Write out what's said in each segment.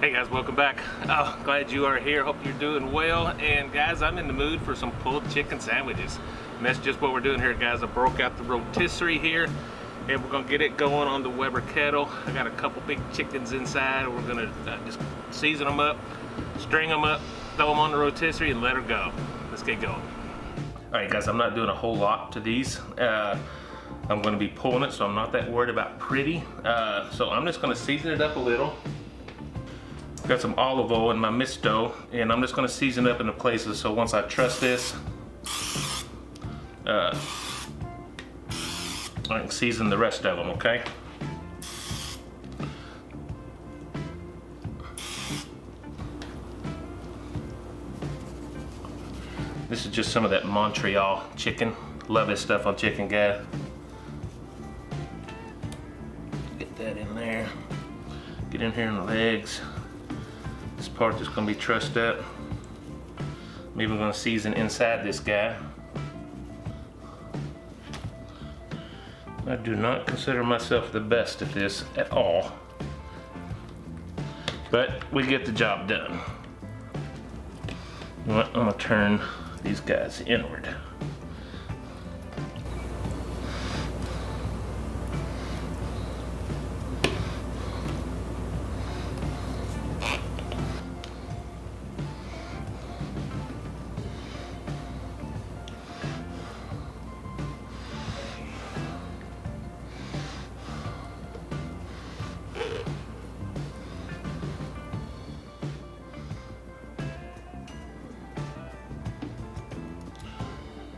Hey guys, welcome back. Oh, glad you are here. Hope you're doing well. And guys, I'm in the mood for some pulled chicken sandwiches. And that's just what we're doing here, guys. I broke out the rotisserie here and we're gonna get it going on the Weber Kettle. I got a couple big chickens inside. We're gonna just season them up, string them up, throw them on the rotisserie and let her go. Let's get going. All right guys, I'm not doing a whole lot to these. I'm gonna be pulling it, so I'm not that worried about pretty. So I'm just gonna season it up a little. Got some olive oil in my misto, and I'm just going to season it up into places so once I trust this, I can season the rest of them, okay? This is just some of that Montreal chicken. Love this stuff on chicken, guys. Get that in there. Get in here in the legs. This part is going to be trussed up. I'm even going to season inside this guy. I do not consider myself the best at this at all, but we get the job done. You know what? I'm going to turn these guys inward.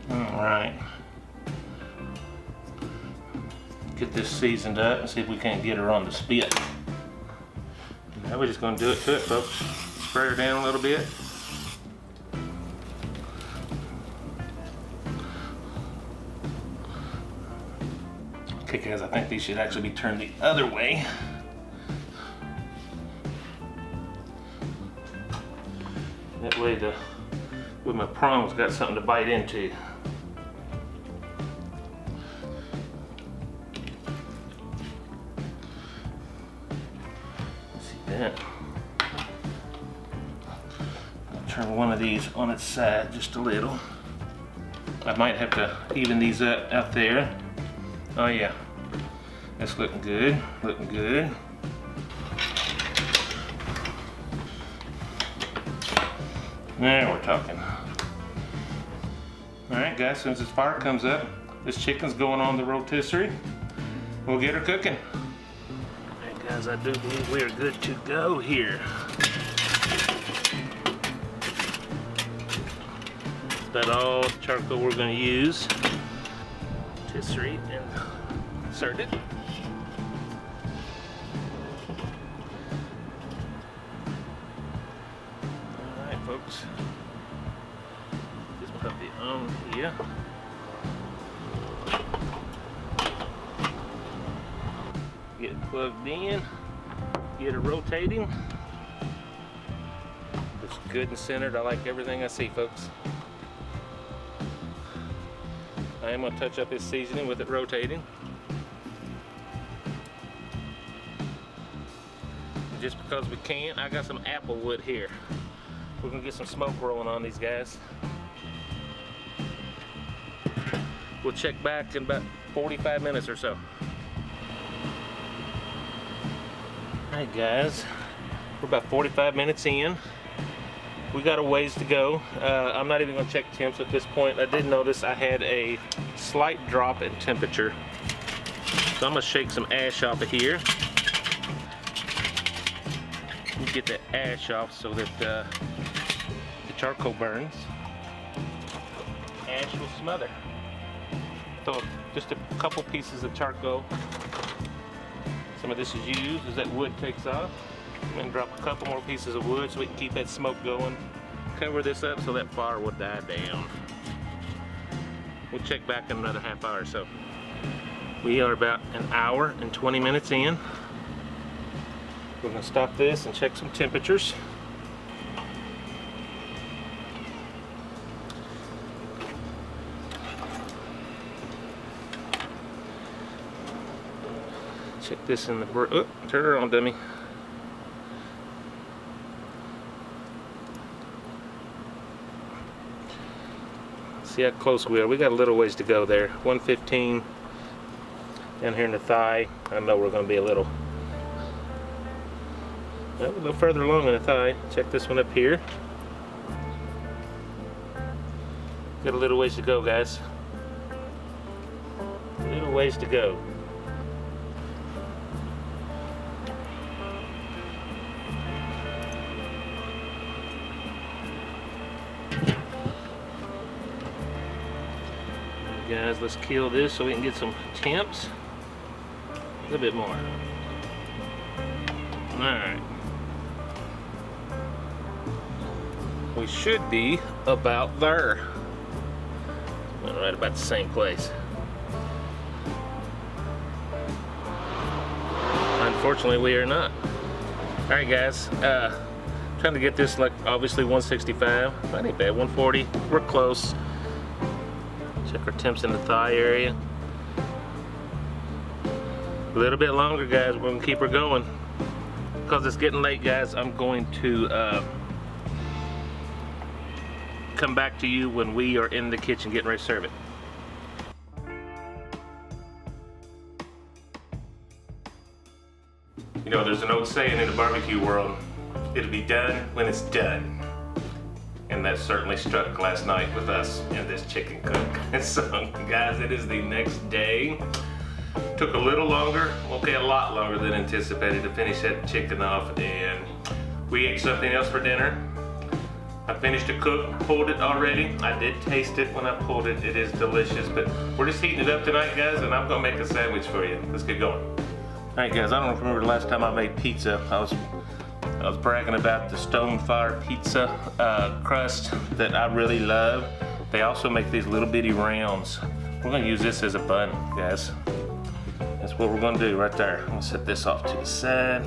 Alright, get this seasoned up and see if we can't get her on the spit. Now we're just going to do it to it, folks. Spray her down a little bit. Okay guys, I think these should actually be turned the other way. That way with my prongs got something to bite into. That. I'll turn one of these on its side just a little. I might have to even these up out there. Oh yeah, that's looking good, looking good. Now we're talking. Alright guys, as soon as this fire comes up, this chicken's going on the rotisserie. We'll get her cooking. Guys, I do believe we are good to go here. That's about all the charcoal we're going to use. Rotisserie and insert it. Alright folks, just put the on here. Get it plugged in, get it rotating. It's good and centered. I like everything I see, folks. I am going to touch up this seasoning with it rotating. And just because we can, I got some apple wood here. We're going to get some smoke rolling on these guys. We'll check back in about 45 minutes or so. Alright guys, we're about 45 minutes in. We got a ways to go. I'm not even going to check temps at this point. I did notice I had a slight drop in temperature. So I'm going to shake some ash off of here. Get that ash off so that the charcoal burns. Ash will smother. So just a couple pieces of charcoal. Some of this is used as that wood takes off. And drop a couple more pieces of wood so we can keep that smoke going. Cover this up so that fire will die down. We'll check back in another half hour or so. We are about an hour and 20 minutes in. We're going to stop this and check some temperatures. Check this in the, turn her on, dummy. See how close we are. We got a little ways to go there. 115 down here in the thigh. I know we're going to be a little further along in the thigh. Check this one up here. Got a little ways to go, guys. A little ways to go. Guys, let's kill this so we can get some temps. A little bit more. Alright. We should be about there. Right about the same place. Unfortunately, we are not. Alright, guys. Trying to get this, like, obviously 165. That ain't bad. 140. We're close. Check our temps in the thigh area. A little bit longer, guys. We're going to keep her going. Because it's getting late, guys, I'm going to come back to you when we are in the kitchen getting ready to serve it. You know, there's an old saying in the barbecue world, it'll be done when it's done. And that certainly struck last night with us in this chicken cook. So, guys, it is the next day. Took a little longer, okay, a lot longer than anticipated to finish that chicken off, and we ate something else for dinner. I finished the cook, pulled it already. I did taste it when I pulled it. It is delicious, but we're just heating it up tonight, guys, and I'm gonna make a sandwich for you. Let's get going. All right, guys, I don't remember the last time I made pizza. I was bragging about the stone fire pizza crust that I really love. They also make these little bitty rounds. We're gonna use this as a bun, guys. That's what we're gonna do right there. I'm gonna set this off to the side.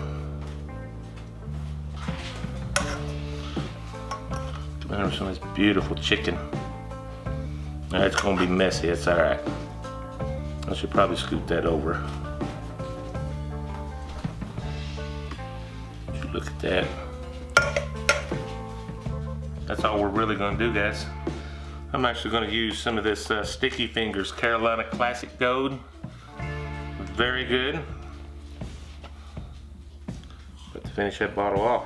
There's some of this beautiful chicken. Now, it's gonna be messy, it's all right. I should probably scoot that over. Look at that. That's all we're really gonna do, guys. I'm actually gonna use some of this Sticky Fingers Carolina Classic Gold. Very good. But to finish that bottle off.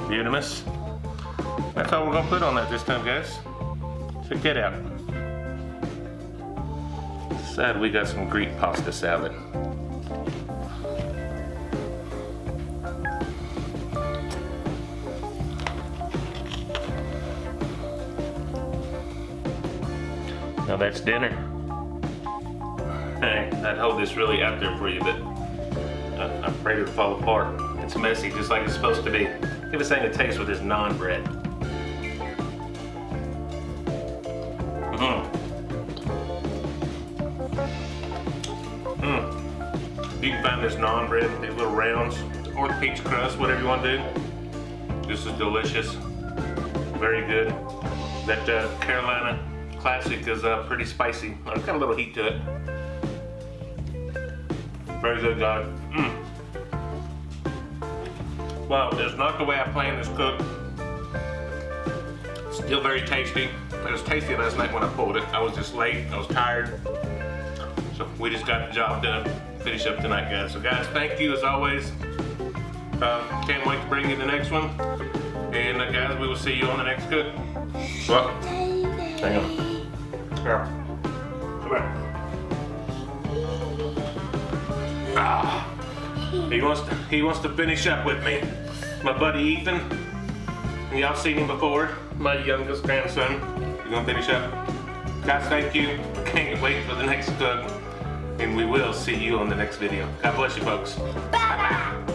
Beautimous. That's all we're gonna put on that this time, guys. Check that out. Side we got some Greek pasta salad. Now that's dinner. Hey, I'd hold this really out there for you, but I'm afraid it'll fall apart. It's messy, just like it's supposed to be. Give us anything to taste with this naan bread. You can find this naan bread, these little rounds, or the pizza crust, whatever you want to do. This is delicious. Very good. That Carolina Classic is pretty spicy. It's got a little heat to it. Very good, guys. Well, it's not the way I planned this cook. Still very tasty. It was tasty last night when I pulled it. I was just late, I was tired. So we just got the job done. Finish up tonight, guys. So guys, thank you as always. Can't wait to bring you the next one. And guys, we will see you on the next cook. Well, hang on. Here. Come here. Ah, he wants to finish up with me. My buddy Ethan. Y'all seen him before. My youngest grandson. You gonna finish up? Guys, thank you. Can't wait for the next cook. And we will see you on the next video. God bless you, folks. Bye-bye.